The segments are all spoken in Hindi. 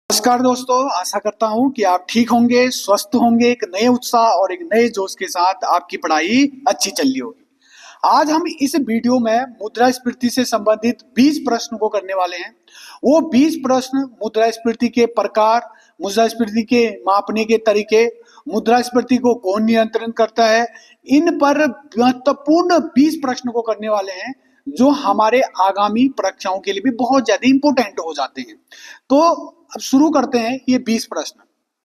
नमस्कार दोस्तों, आशा करता हूं कि आप ठीक होंगे, स्वस्थ होंगे, एक नए उत्साह और एक नए जोश के साथ आपकी पढ़ाई अच्छी चल रही होगी। आज हम इस वीडियो में मुद्रास्फीति से संबंधित 20 प्रश्न को करने वाले हैं। वो 20 प्रश्न मुद्रास्फीति के प्रकार, मुद्रास्फीति के मापने के तरीके, मुद्रास्फीति को कौन नियंत्रण करता है, इन पर महत्वपूर्ण 20 प्रश्न को करने वाले हैं जो हमारे आगामी परीक्षाओं के लिए भी बहुत ज्यादा इंपोर्टेंट हो जाते हैं। तो अब शुरू करते हैं ये 20 प्रश्न।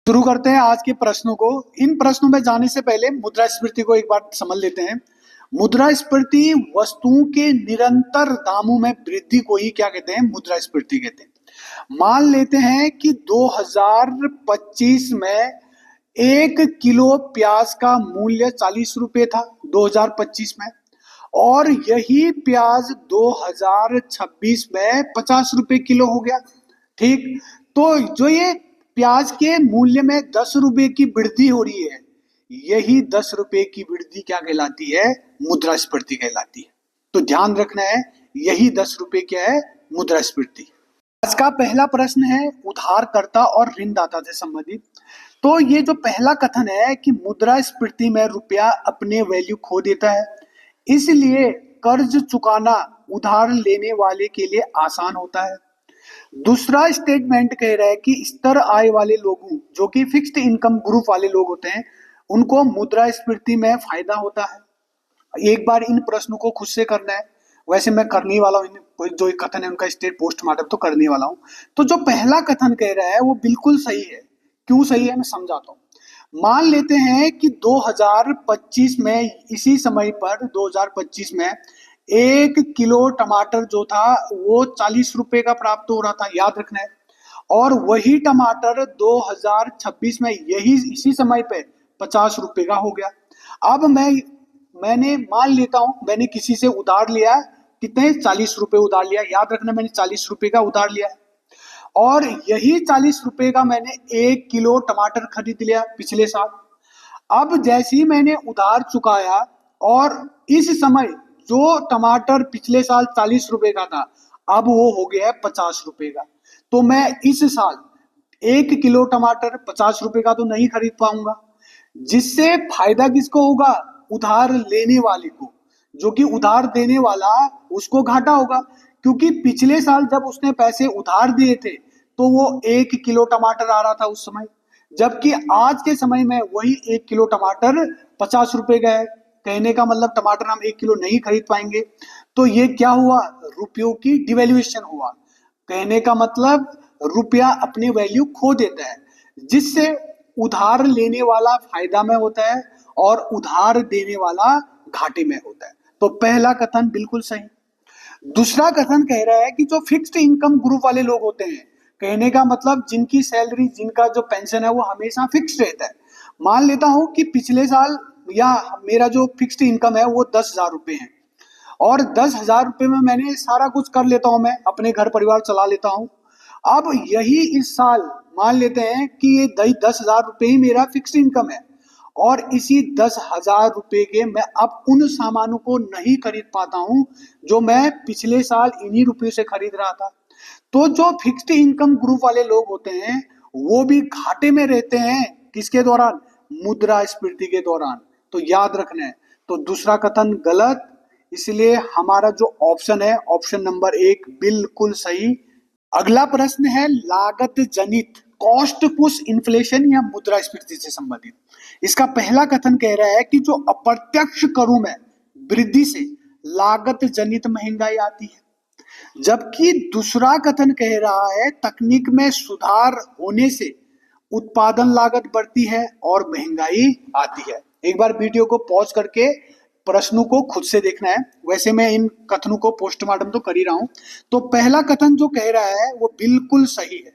शुरू करते हैं आज के प्रश्नों को। इन प्रश्नों में जाने से पहले मुद्रास्फीति को एक बार समझ लेते हैं। मुद्रास्फीति वस्तुओं के निरंतर दामों में वृद्धि को ही क्या कहते हैं? मुद्रास्फीति कहते हैं। मान लेते हैं कि 2025 में 1 किलो प्याज का मूल्य 40 रुपए था 2025 में, और यही प्याज 2026 में 50 रुपए किलो हो गया। ठीक, तो जो ये प्याज के मूल्य में 10 रुपए की वृद्धि हो रही है, यही 10 रुपए की वृद्धि क्या कहलाती है? मुद्रास्फीति कहलाती है। तो ध्यान रखना है, यही 10 रुपए क्या है? मुद्रास्फीति। आज का पहला प्रश्न है उधारकर्ता और ऋणदाता से संबंधित। तो ये जो पहला कथन है कि मुद्रास्फीति में रुपया अपने वैल्यू खो देता है, इसलिए कर्ज चुकाना उधार लेने वाले के लिए आसान होता है। दूसरा स्टेटमेंट कह रहा है कि स्थिर आय वाले लोगों, जो कि फिक्स्ड इनकम ग्रुप वाले लोग होते हैं, उनको मुद्रास्फीति में फायदा होता है। एक बार इन प्रश्नों को खुद से करना है। वैसे मैं करने वाला हूँ, जो कथन है उनका स्टेट पोस्टमार्टम तो करने वाला हूँ। तो जो पहला कथन कह रहा है वो बिल्कुल सही है। क्यों सही है मैं समझाता हूँ। मान लेते हैं कि 2025 में इसी समय पर 2025 में 1 किलो टमाटर जो था वो 40 रुपए का प्राप्त हो रहा था, याद रखना है। और वही टमाटर 2026 में यही इसी समय पे 50 रुपए का हो गया। अब मैंने मान लेता हूं मैंने किसी से उधार लिया, कितने? 40 रुपए उधार लिया, याद रखना मैंने 40 रुपए का उधार लिया है। और यही 40 रुपए का मैंने 1 किलो टमाटर खरीद लिया पिछले साल। अब जैसे ही मैंने उधार चुकाया और इस समय जो टमाटर पिछले साल 40 रुपए का था, अब वो हो गया है 50 रुपए का। तो मैं इस साल 1 किलो टमाटर 50 रुपए का तो नहीं खरीद पाऊंगा, जिससे फायदा किसको होगा? उधार लेने वाले को। जो कि उधार देने वाला, उसको घाटा होगा, क्योंकि पिछले साल जब उसने पैसे उधार दिए थे तो वो 1 किलो टमाटर आ रहा था उस समय, जबकि आज के समय में वही 1 किलो टमाटर 50 रुपए का है। कहने का मतलब टमाटर हम 1 किलो नहीं खरीद पाएंगे। तो ये क्या हुआ? रुपयों की डिवैल्यूएशन हुआ। कहने का मतलब रुपया अपने वैल्यू खो देता है, जिससे उधार लेने वाला फायदा में होता है और उधार देने वाला घाटे में होता है। तो पहला कथन बिल्कुल सही। दूसरा कथन कह रहा है कि जो फिक्स्ड इनकम ग्रुप वाले लोग होते हैं, कहने का मतलब जिनकी सैलरी, जिनका जो पेंशन है वो हमेशा फिक्स्ड रहता है। मान लेता हूं कि पिछले साल या मेरा जो फिक्स्ड इनकम है वो 10,000 रुपए है, और 10,000 रुपए में मैंने सारा कुछ कर लेता हूं, मैं अपने घर परिवार चला लेता हूं। अब यही इस साल मान लेते हैं कि ये 10,000 रुपए ही मेरा फिक्स्ड इनकम है, और इसी 10,000 रुपए के मैं अब उन सामानों को नहीं खरीद पाता हूं जो मैं पिछले साल इन्हीं रुपयों से खरीद रहा था। तो जो फिक्स्ड इनकम ग्रुप वाले लोग होते हैं वो भी घाटे में रहते हैं। किसके दौरान? मुद्रास्फीति के दौरान। तो याद रखना है। तो दूसरा कथन गलत, इसलिए हमारा जो ऑप्शन है, ऑप्शन नंबर 1 बिल्कुल सही। अगला प्रश्न है लागत जनित, कॉस्ट पुश इन्फ्लेशन या मुद्रास्फीति से संबंधित। इसका पहला कथन कह रहा है कि जो अप्रत्यक्ष करों में वृद्धि से लागत जनित महंगाई आती है, जबकि दूसरा कथन कह रहा है तकनीक में सुधार होने से उत्पादन लागत बढ़ती है और महंगाई आती है। एक बार वीडियो को पॉज करके प्रश्नों को खुद से देखना है। वैसे मैं इन कथनों को पोस्टमार्टम तो कर ही रहा हूं। तो पहला कथन जो कह रहा है वो बिल्कुल सही है।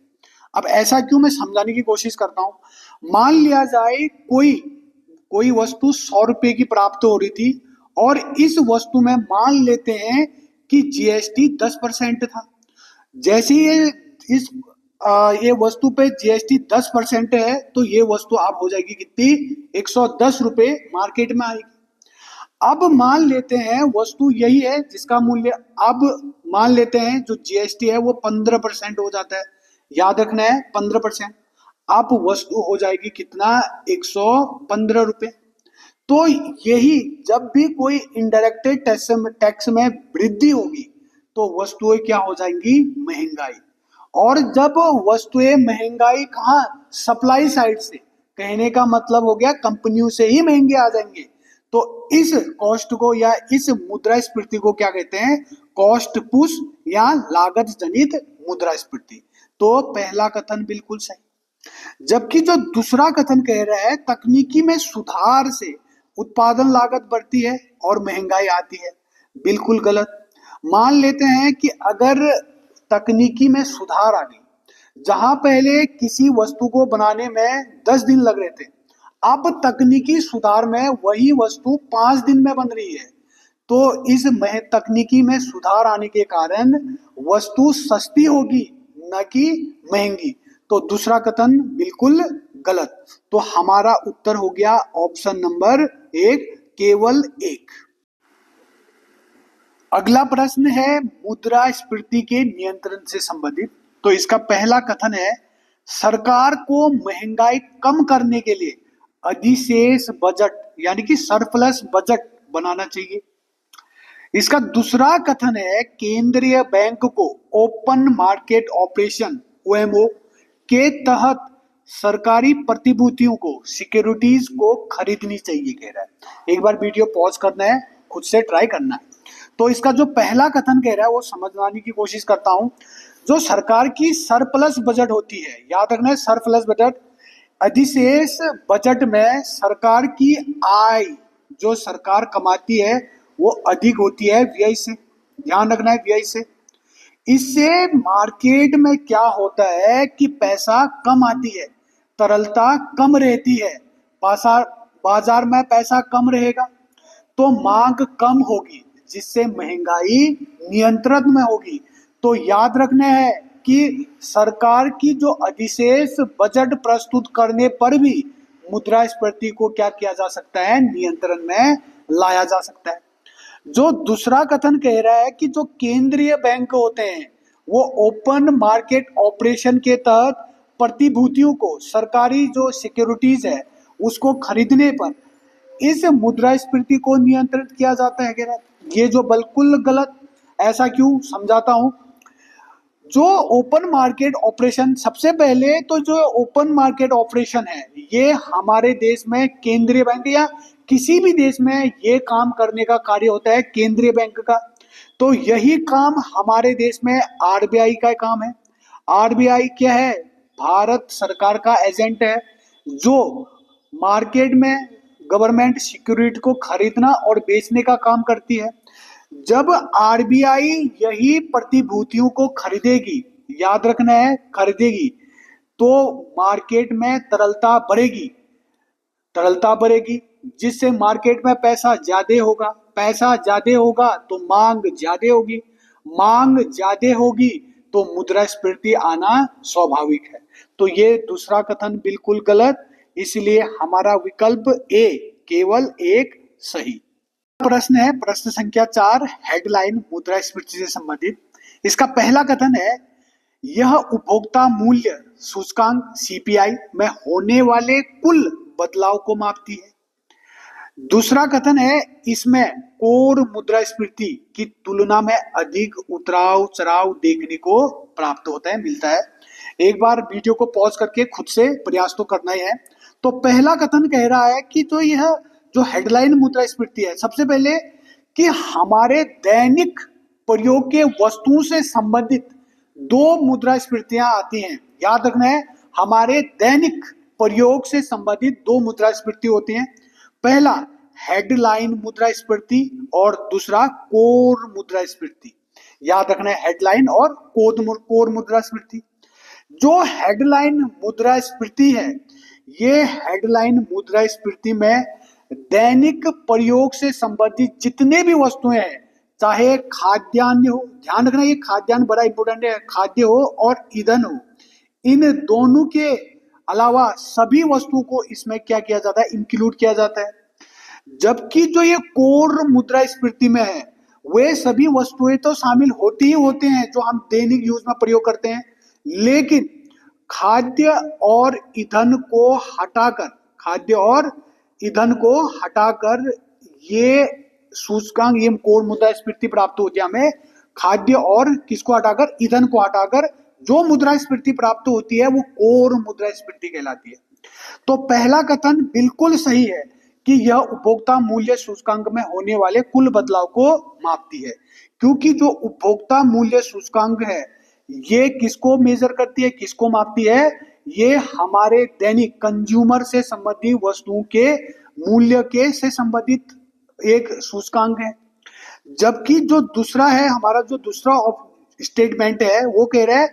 अब ऐसा क्यों, मैं समझाने की कोशिश करता हूं। मान लिया जाए कोई वस्तु 100 रुपए की प्राप्त हो रही थी, और इस वस्तु में मान लेते हैं कि जीएसटी 10% था। जैसे ही ये वस्तु पे जीएसटी 10% है, तो ये वस्तु आप हो जाएगी कितनी? 110 रुपए मार्केट में आएगी। अब मान लेते हैं वस्तु यही है जिसका मूल्य, अब मान लेते हैं जो जीएसटी है वो 15% हो जाता है, याद रखना है 15%। अब वस्तु हो जाएगी कितना, 115 रुपए। तो यही जब भी कोई इनडायरेक्ट टैक्स में वृद्धि होगी तो वस्तुएं क्या हो जाएंगी, महंगाई। और जब वस्तुएं महंगाई कहाँ, सप्लाई साइड से, कहने का मतलब हो गया कंपनियों से ही महंगे आ जाएंगे। तो इस कॉस्ट को या इस मुद्रास्फीति को क्या कहते हैं, कॉस्ट पुश या लागत जनित मुद्रास्फीति। तो पहला कथन बिल्कुल सही। जबकि जो दूसरा कथन कह रहा है तकनीकी में सुधार से उत्पादन लागत बढ़ती है और महंगाई आती है, बिल्कुल गलत। मान लेते हैं कि अगर तकनीकी में सुधार आ गई, जहां पहले किसी वस्तु को बनाने में 10 दिन लग रहे थे, अब तकनीकी सुधार में वही वस्तु 5 दिन में बन रही है। तो इस तकनीकी में सुधार आने के कारण वस्तु सस्ती होगी, न कि महंगी। तो दूसरा कथन बिल्कुल गलत। तो हमारा उत्तर हो गया ऑप्शन नंबर 1, केवल 1। अगला प्रश्न है मुद्रास्फीति के नियंत्रण से संबंधित। तो इसका पहला कथन है, सरकार को महंगाई कम करने के लिए अधिशेष बजट यानी कि सरप्लस बजट बनाना चाहिए। इसका दूसरा कथन है, केंद्रीय बैंक को ओपन मार्केट ऑपरेशन ओएमओ के तहत सरकारी प्रतिभूतियों को, सिक्योरिटीज को खरीदनी चाहिए कह रहा है। एक बार वीडियो पॉज करना है, खुद से ट्राई करना है। तो इसका जो पहला कथन कह रहा है वो समझने की कोशिश करता हूं। जो सरकार की सरप्लस बजट होती है, याद रखना है सरप्लस बजट, अधिशेष बजट में सरकार की आय जो सरकार कमाती है वो अधिक होती है व्यय से, ध्यान रखना है व्यय से। इससे मार्केट में क्या होता है कि पैसा कम आती है, तरलता कम रहती है, बाजार में पैसा कम रहेगा तो मांग कम होगी, जिससे महंगाई नियंत्रण में होगी। तो याद रखना है कि सरकार की जो अधिशेष बजट प्रस्तुत करने पर भी मुद्रास्फीति को क्या किया जा सकता है, नियंत्रण में लाया जा सकता है। जो दूसरा कथन कह रहा है कि जो केंद्रीय बैंक होते हैं वो ओपन मार्केट ऑपरेशन के तहत प्रतिभूतियों को, सरकारी जो सिक्योरिटीज है उसको खरीदने पर इस मुद्रास्फीति को नियंत्रित किया जाता है, ये जो बिल्कुल गलत। ऐसा क्यों, समझाता हूं। जो ओपन मार्केट ऑपरेशन, सबसे पहले तो जो ओपन मार्केट ऑपरेशन है ये हमारे देश में केंद्रीय बैंक या किसी भी देश में ये काम करने का कार्य होता है केंद्रीय बैंक का। तो यही काम हमारे देश में आरबीआई का काम है। आरबीआई क्या है, भारत सरकार का एजेंट है जो मार्केट में गवर्नमेंट सिक्योरिटी को खरीदना और बेचने का काम करती है। जब आरबीआई यही प्रतिभूतियों को खरीदेगी, याद रखना है खरीदेगी, तो मार्केट में तरलता बढ़ेगी, तरलता बढ़ेगी जिससे मार्केट में पैसा ज्यादा होगा, पैसा ज्यादा होगा तो मांग ज्यादा होगी, मांग ज्यादा होगी तो मुद्रास्फीति आना स्वाभाविक है। तो ये दूसरा कथन बिल्कुल गलत, इसलिए हमारा विकल्प ए, केवल 1 सही। प्रश्न है प्रश्न संख्या 4, हेडलाइन मुद्रास्फीति से संबंधित। इसका पहला कथन है, यह उपभोक्ता मूल्य सूचकांक सीपीआई में होने वाले कुल बदलाव को मापती है। दूसरा कथन है, इसमें कोर मुद्रास्फीति की तुलना में अधिक उतराव चढ़ाव देखने को प्राप्त होता है, मिलता है। एक बार वीडियो को पॉज करके खुद से प्रयास तो करना ही है। तो पहला कथन कह रहा है कि तो यह जो हेडलाइन मुद्रास्फीति है, सबसे पहले कि हमारे दैनिक प्रयोग के वस्तुओं से संबंधित 2 मुद्रास्फीतियां आती हैं। याद रखना है, हमारे दैनिक प्रयोग से संबंधित 2 मुद्रास्फीति होती हैं। पहला हेडलाइन मुद्रास्फीति और दूसरा कोर मुद्रास्फीति। याद रखना है हेडलाइन और कोर मुद्रास्फीति। जो हेडलाइन मुद्रास्फीति है, ये हेडलाइन मुद्रास्फीति में दैनिक प्रयोग से संबंधित जितने भी वस्तुएं हैं, चाहे खाद्यान्न हो, ध्यान रखना ये खाद्यान्न बड़ा इंपॉर्टेंट है, खाद्य हो और ईंधन हो, इन दोनों के अलावा सभी वस्तुओं को इसमें क्या किया जाता है, इंक्लूड किया जाता है। जबकि जो ये कोर मुद्रास्फीति में है, वे सभी वस्तुएं तो शामिल होती ही होते हैं जो हम दैनिक यूज में प्रयोग करते हैं, लेकिन खाद्य और ईंधन को हटाकर, खाद्य और ईंधन को हटाकर ये सूचकांक, ये कोर मुद्रास्फीति प्राप्त होती है हमें। खाद्य और किसको हटाकर, ईंधन को हटाकर जो मुद्रास्फीति प्राप्त होती है वो कोर मुद्रास्फीति कहलाती है। तो पहला कथन बिल्कुल सही है कि यह उपभोक्ता मूल्य सूचकांक में होने वाले कुल बदलाव को मापती है, क्योंकि जो उपभोक्ता मूल्य सूचकांक है ये किसको मेजर करती है, किसको मापती है, ये हमारे दैनिक कंज्यूमर से संबंधित वस्तुओं के मूल्य के से संबंधित एक सूचकांक है। जबकि जो दूसरा है, हमारा जो दूसरा स्टेटमेंट है वो कह रहा है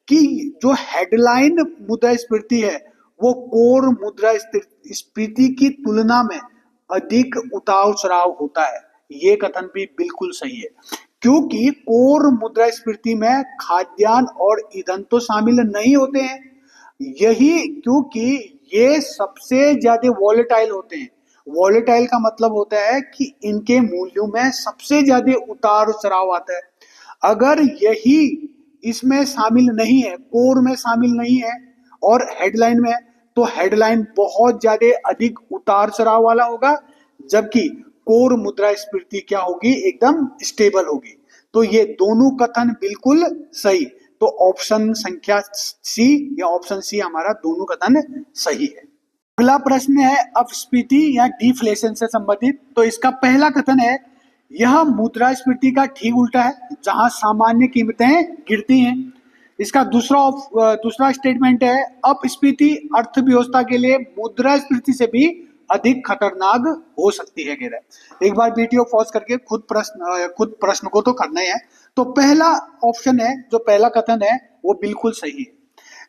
कि जो हेडलाइन मुद्रास्फीति है वो कोर मुद्रास्फीति की तुलना में अधिक उतार चढ़ाव होता है। ये कथन भी बिल्कुल सही है, क्योंकि कोर मुद्रास्फीति में खाद्यान्न और ईंधन तो शामिल नहीं होते हैं, यही क्योंकि ये सबसे ज्यादा वॉलेटाइल होते हैं। वॉलेटाइल का मतलब होता है कि इनके मूल्यों में सबसे ज्यादा उतार चढ़ाव आता है। अगर यही इसमें शामिल नहीं है, कोर में शामिल नहीं है और हेडलाइन में है, तो हेडलाइन बहुत ज्यादा अधिक उतार चढ़ाव वाला होगा, जबकि कोर मुद्रास्फीति क्या होगी, एकदम स्टेबल होगी। तो ये दोनों कथन बिल्कुल सही। तो ऑप्शन संख्या सी या ऑप्शन सी हमारा दोनों कथन सही है। अगला प्रश्न है अपस्फीति या डिफ्लेशन से संबंधित। तो इसका पहला कथन है यह मुद्रास्फीति का ठीक उल्टा है, जहां सामान्य कीमतें गिरती हैं। इसका दूसरा स्टेटमेंट है अपस्फीति अर्थव्यवस्था के लिए मुद्रास्फीति से भी अधिक खतरनाक हो सकती है, कह रहा है। एक बार वीडियो पॉज करके खुद प्रश्न को तो करना ही है। तो पहला ऑप्शन है, जो पहला कथन है वो बिल्कुल सही है।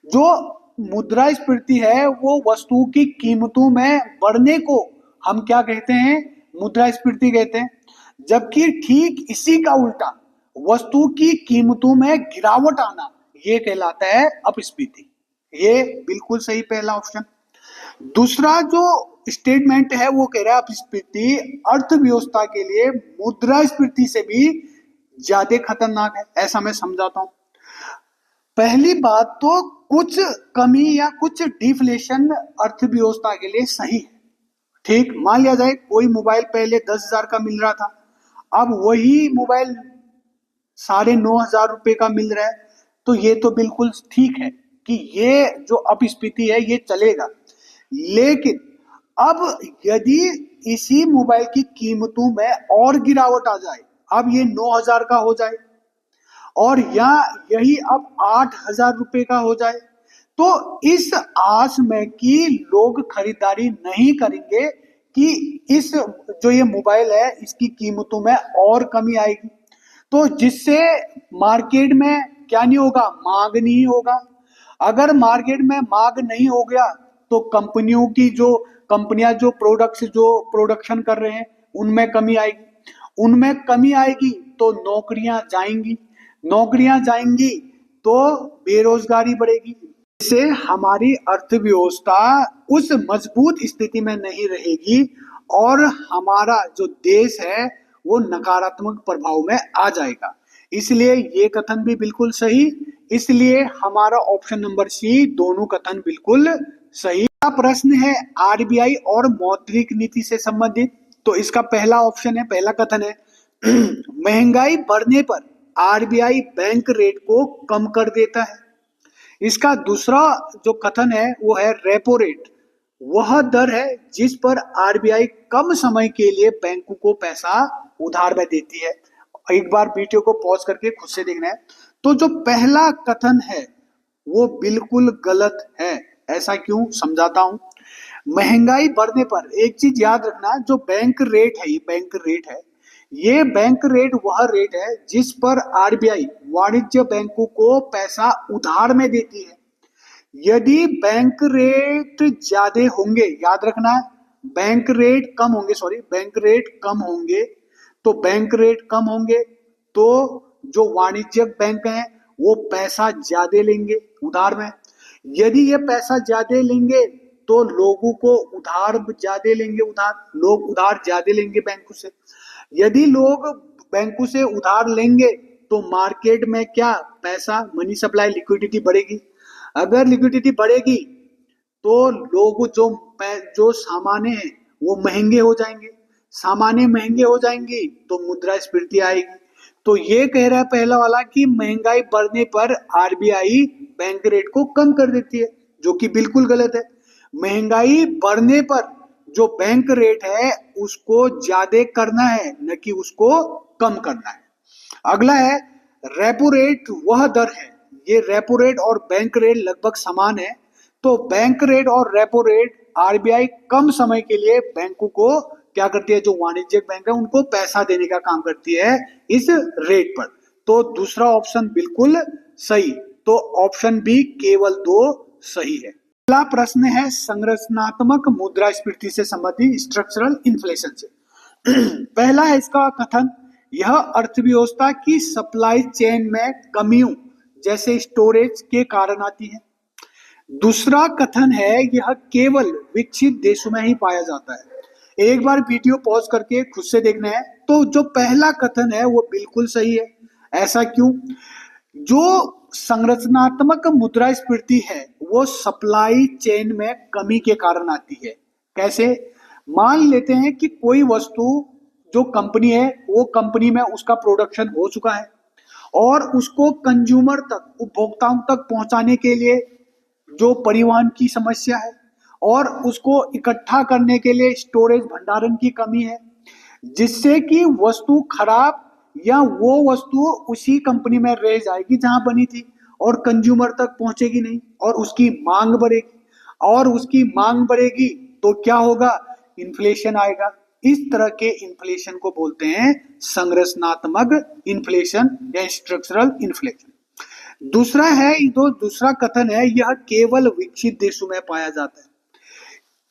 जो मुद्रास्फीति है वो वस्तुओं की कीमतों में बढ़ने को हम क्या कहते हैं, मुद्रास्फीति कहते हैं। जबकि ठीक इसी का उल्टा वस्तु की कीमतों में गिरावट आना ये कहलाता है अपस्फीति। ये बिल्कुल सही पहला ऑप्शन। दूसरा जो स्टेटमेंट है वो कह रहा है अपस्फीति अर्थव्यवस्था के लिए मुद्रास्फीति से भी ज्यादा खतरनाक है। ऐसा मैं समझाता हूं। पहली बात तो कुछ कमी या कुछ डिफ्लेशन अर्थव्यवस्था के लिए सही है। ठीक, मान लिया जाए कोई मोबाइल पहले 10,000 का मिल रहा था, अब वही मोबाइल 9,500 रुपए का मिल रहा है, तो ये तो बिल्कुल ठीक है कि ये जो अपस्फीति है ये चलेगा। लेकिन अब यदि इसी मोबाइल की कीमतों में और गिरावट आ जाए, अब ये 9,000 का हो जाए और या यही अब 8,000 रुपए का हो जाए, तो इस आस में कि लोग खरीदारी नहीं करेंगे कि इस जो ये मोबाइल है इसकी कीमतों में और कमी आएगी, तो जिससे मार्केट में क्या नहीं होगा, मांग नहीं होगा। अगर मार्केट में मांग नहीं हो गया तो कंपनियां जो प्रोडक्ट्स जो प्रोडक्शन कर रहे हैं उनमें कमी आएगी, उनमें कमी आएगी तो नौकरियां जाएंगी तो बेरोजगारी बढ़ेगी। इससे हमारी अर्थव्यवस्था उस मजबूत स्थिति में नहीं रहेगी और हमारा जो देश है वो नकारात्मक प्रभाव में आ जाएगा। इसलिए ये कथन भी बिल्कुल सही। इसलिए हमारा ऑप्शन नंबर सी दोनों कथन बिल्कुल सही। प्रश्न है आरबीआई और मौद्रिक नीति से संबंधित। तो इसका पहला ऑप्शन है, पहला कथन है महंगाई बढ़ने पर आरबीआई बैंक रेट को कम कर देता है। इसका दूसरा जो कथन है वो है रेपो रेट, वह दर है जिस पर आरबीआई कम समय के लिए बैंकों को पैसा उधार में देती है। एक बार वीडियो को पॉज करके खुद से देखना है। तो जो पहला कथन है वो बिल्कुल गलत है। ऐसा क्यों, समझाता हूं। महंगाई बढ़ने पर एक चीज याद रखना, जो बैंक रेट है, ये बैंक रेट वह रेट है जिस पर आरबीआई वाणिज्य बैंकों को पैसा उधार में देती है। यदि बैंक रेट ज्यादा होंगे, याद रखना, बैंक रेट कम होंगे तो जो वाणिज्यिक बैंक हैं वो पैसा ज्यादा लेंगे उधार में। यदि ये पैसा ज्यादा लेंगे तो लोगों को लोग उधार ज्यादा लेंगे बैंकों से। यदि लोग बैंकों से उधार लेंगे तो मार्केट में क्या, पैसा, मनी सप्लाई, लिक्विडिटी बढ़ेगी। अगर लिक्विडिटी बढ़ेगी तो लोग जो सामान्य है वो महंगे हो जाएंगे, सामान्य महंगे हो जाएंगे तो मुद्रास्फीति आएगी। तो ये कह रहा है पहला वाला कि महंगाई बढ़ने पर आरबीआई बैंक रेट को कम कर देती है, जो कि बिल्कुल गलत है। महंगाई बढ़ने पर जो बैंक रेट है उसको ज्यादा करना है, न कि उसको कम करना है। अगला है रेपो रेट, वह दर है, ये रेपो रेट और बैंक रेट लगभग समान है। तो बैंक रेट और रेपो रेट आरबीआई कम समय के लिए बैंकों को क्या करती है, जो वाणिज्यिक बैंक है उनको पैसा देने का काम करती है इस रेट पर। तो दूसरा ऑप्शन बिल्कुल सही, तो ऑप्शन बी केवल 2 सही है। अगला प्रश्न है संरचनात्मक मुद्रास्फीति से संबंधित, स्ट्रक्चरल इन्फ्लेशन से। पहला है इसका कथन, यह अर्थव्यवस्था की सप्लाई चेन में कमियों जैसे स्टोरेज के कारण आती है। दूसरा कथन है यह केवल विकसित देशों में ही पाया जाता है। एक बार वीडियो पॉज करके खुद से देखना है। तो जो पहला कथन है वो बिल्कुल सही है। ऐसा क्यों? जो संरचनात्मक मुद्रास्फीति है वो सप्लाई चेन में कमी के कारण आती है। कैसे? मान लेते हैं कि कोई वस्तु जो कंपनी है वो कंपनी में उसका प्रोडक्शन हो चुका है और उसको कंज्यूमर तक, उपभोक्ताओं तक पहुंचाने के लिए जो परिवहन की समस्या है और उसको इकट्ठा करने के लिए स्टोरेज भंडारण की कमी है, जिससे कि वस्तु खराब या वो वस्तु उसी कंपनी में रह जाएगी जहां बनी थी और कंज्यूमर तक पहुंचेगी नहीं और उसकी मांग बढ़ेगी, और उसकी मांग बढ़ेगी तो क्या होगा? इन्फ्लेशन आएगा। इस तरह के इन्फ्लेशन को बोलते हैं संरचनात्मक इन्फ्लेशन या स्ट्रक्चरल इन्फ्लेशन। दूसरा कथन है यह केवल विकसित देशों में पाया जाता है।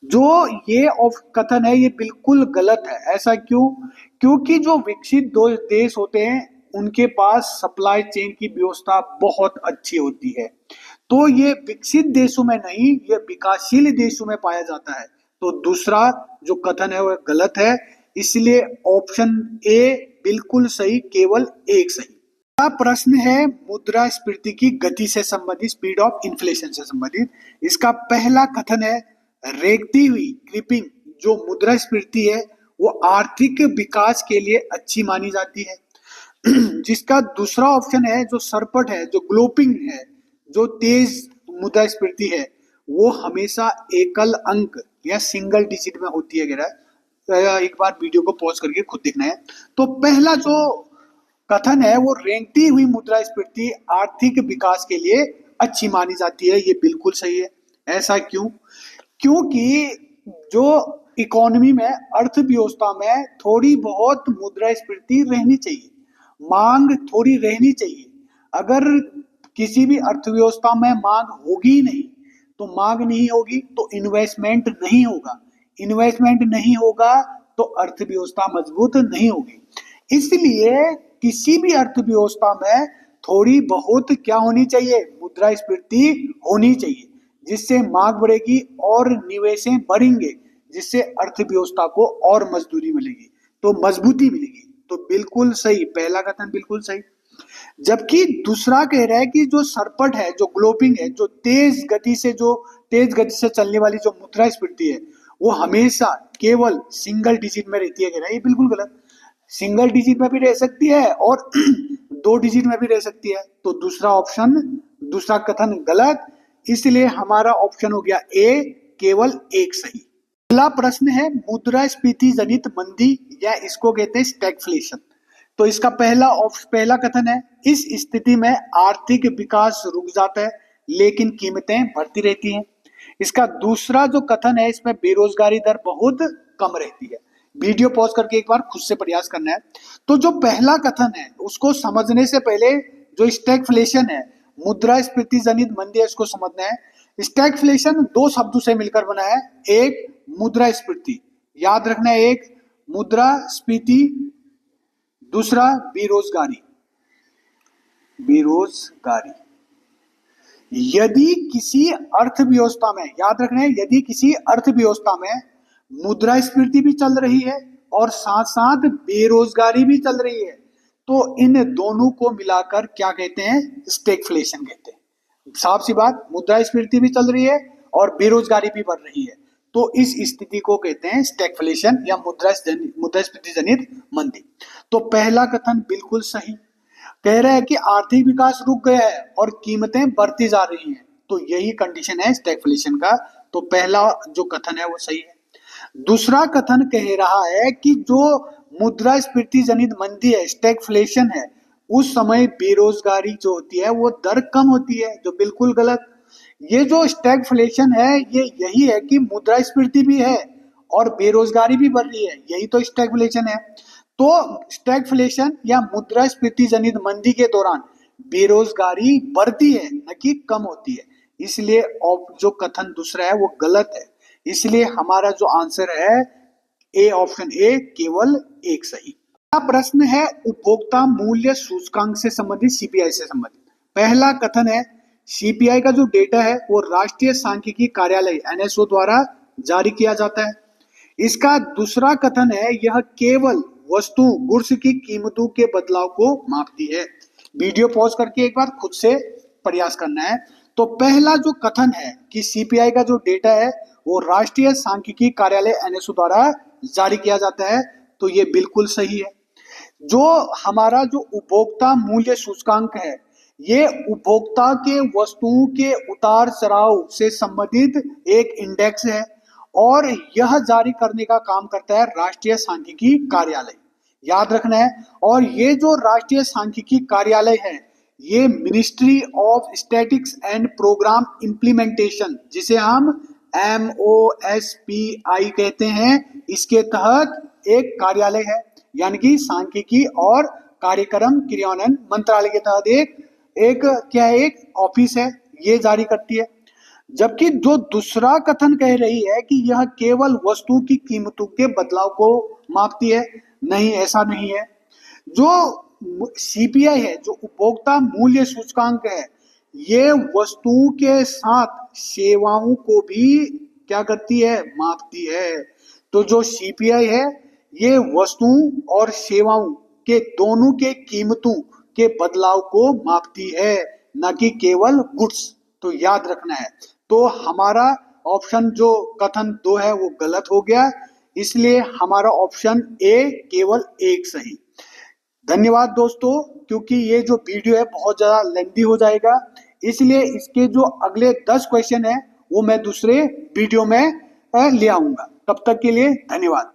जो ये कथन है ये बिल्कुल गलत है। ऐसा क्यों? क्योंकि जो विकसित देश होते हैं उनके पास सप्लाई चेन की व्यवस्था बहुत अच्छी होती है। तो ये विकसित देशों में नहीं, ये विकासशील देशों में पाया जाता है। तो दूसरा जो कथन है वह गलत है, इसलिए ऑप्शन ए बिल्कुल सही, केवल एक सही। प्रश्न है मुद्रास्फीति की गति से संबंधित, स्पीड ऑफ इन्फ्लेशन से संबंधित। इसका पहला कथन है रेंगती हुई, क्रीपिंग जो मुद्रास्फीति है वो आर्थिक विकास के लिए अच्छी मानी जाती है। जिसका दूसरा ऑप्शन है जो सरपट है, जो ग्लोपिंग है, जो तेज मुद्रास्फीति है वो हमेशा एकल अंक या सिंगल डिजिट में होती है। एक बार वीडियो को पॉज करके खुद देखना है। तो पहला जो कथन है वो रेंगती हुई मुद्रास्फीति आर्थिक विकास के लिए अच्छी मानी जाती है, ये बिल्कुल सही है। ऐसा क्यों? क्योंकि जो इकोनॉमी में, अर्थव्यवस्था में थोड़ी बहुत मुद्रास्फीति रहनी चाहिए, मांग थोड़ी रहनी चाहिए। अगर किसी भी अर्थव्यवस्था में मांग होगी नहीं तो मांग नहीं होगी तो इन्वेस्टमेंट नहीं होगा, इन्वेस्टमेंट नहीं होगा तो अर्थव्यवस्था मजबूत नहीं होगी। इसलिए किसी भी अर्थव्यवस्था में थोड़ी बहुत क्या होनी चाहिए? मुद्रास्फीति होनी चाहिए, जिससे मांग बढ़ेगी और निवेश बढ़ेंगे, जिससे अर्थव्यवस्था को और मजदूरी मिलेगी तो मजबूती मिलेगी। तो बिल्कुल सही, पहला कथन बिल्कुल सही। जबकि दूसरा कह रहा है कि जो सरपट है, जो ग्लोपिंग है, जो तेज गति से चलने वाली जो मुद्रास्फीति है वो हमेशा केवल सिंगल डिजिट में रहती है। कह रहा है ये बिल्कुल गलत। सिंगल डिजिट में भी रह सकती है और 2 डिजिट में भी रह सकती है। तो दूसरा कथन गलत, इसलिए हमारा ऑप्शन हो गया ए, केवल एक सही। अगला प्रश्न है मुद्रास्फीति जनित मंदी या इसको कहते हैं स्टैगफ्लेशन। तो इसका पहला कथन है इस स्थिति में आर्थिक विकास रुक जाता है लेकिन कीमतें बढ़ती रहती हैं। इसका दूसरा जो कथन है इसमें बेरोजगारी दर बहुत कम रहती है। वीडियो पॉज करके एक बार खुद से प्रयास करना है। तो जो पहला कथन है उसको समझने से पहले जो स्टैगफ्लेशन है, मुद्रास्फीति जनित मंदी है, इसको समझना है। स्टैगफ्लेशन 2 शब्दों से मिलकर बना है, एक मुद्रास्फीति, याद रखना है, एक मुद्रास्फीति, दूसरा बेरोजगारी। यदि किसी अर्थव्यवस्था में, याद रखना है, यदि किसी अर्थव्यवस्था में मुद्रास्फीति भी चल रही है और साथ साथ बेरोजगारी भी चल रही है तो इन दोनों को मिलाकर क्या कहते हैं? स्टैगफ्लेशन कहते हैं। साफ सी बात, मुद्रास्फीति भी चल रही है और बेरोजगारी भी बढ़ रही है। तो इस स्थिति को कहते हैं स्टैगफ्लेशन या मुद्रास्फीति जनित मंदी। तो पहला कथन बिल्कुल सही, कह रहा है कि आर्थिक विकास रुक गया है और कीमतें बढ़ती जा रही हैं, तो यही कंडीशन है स्टैगफ्लेशन का। तो पहला जो कथन है वो सही है। दूसरा कथन कह रहा है कि जो मुद्रास्फीति जनित मंदी है, स्टैगफ्लेशन है, उस समय बेरोजगारी जो होती है वो दर कम होती है, जो बिल्कुल गलत। ये जो स्टैगफ्लेशन है ये यही है कि मुद्रास्फीति भी है और बेरोजगारी भी बढ़ रही है, यही तो स्टैगफ्लेशन है। तो स्टैगफ्लेशन या मुद्रास्फीति जनित मंदी के दौरान बेरोजगारी बढ़ती है, न कि कम होती है। इसलिए जो कथन दूसरा है वो गलत है। इसलिए हमारा जो आंसर है ए, ऑप्शन ए, केवल एक सही। पहला प्रश्न है उपभोक्ता मूल्य सूचकांक से संबंधित, सीपीआई से संबंधित। पहला कथन है सीपीआई का जो डेटा है वो राष्ट्रीय सांख्यिकी कार्यालय एनएसओ द्वारा जारी किया जाता है। इसका दूसरा कथन है यह केवल वस्तु गुड्स की कीमतों के बदलाव को मापती है। वीडियो पॉज करके एक बार खुद से प्रयास करना है। तो पहला जो कथन है कि सीपीआई का जो डेटा है वो राष्ट्रीय सांख्यिकी कार्यालय एनएसओ द्वारा जारी किया जाता है, तो ये बिल्कुल सही है। जो हमारा जो उपभोक्ता मूल्य सूचकांक है ये उपभोक्ता के वस्तुओं के उतार चढ़ाव से संबंधित एक इंडेक्स है और यह जारी करने का काम करता है राष्ट्रीय सांख्यिकी कार्यालय, याद रखना है। और ये जो राष्ट्रीय सांख्यिकी कार्यालय है ये Ministry of Statics and Programme Implementation, जिसे हम MOSPI कहते हैं, इसके तहत एक कार्यालय है, यानी कि सांख्यिकी और कार्यक्रम क्रियान्वयन मंत्रालय के तहत एक क्या है, एक ऑफिस है, ये जारी करती है। जबकि जो दूसरा कथन कह रही है कि यह केवल वस्तु की कीमतों के बदलाव को मापती है, नहीं, ऐसा नहीं है। जो सीपीआई है, जो उपभोक्ता मूल्य सूचकांक है, ये वस्तुओं के साथ सेवाओं को भी क्या करती है, मापती है। तो जो सीपीआई है ये वस्तुओं और सेवाओं के दोनों के कीमतों के बदलाव को मापती है, न कि केवल गुड्स। तो याद रखना है। तो हमारा ऑप्शन जो कथन 2 है वो गलत हो गया, इसलिए हमारा ऑप्शन ए, केवल एक सही। धन्यवाद दोस्तों, क्योंकि ये जो वीडियो है बहुत ज्यादा लेंथी हो जाएगा, इसलिए इसके जो अगले 10 क्वेश्चन है वो मैं दूसरे वीडियो में ले आऊंगा। तब तक के लिए धन्यवाद।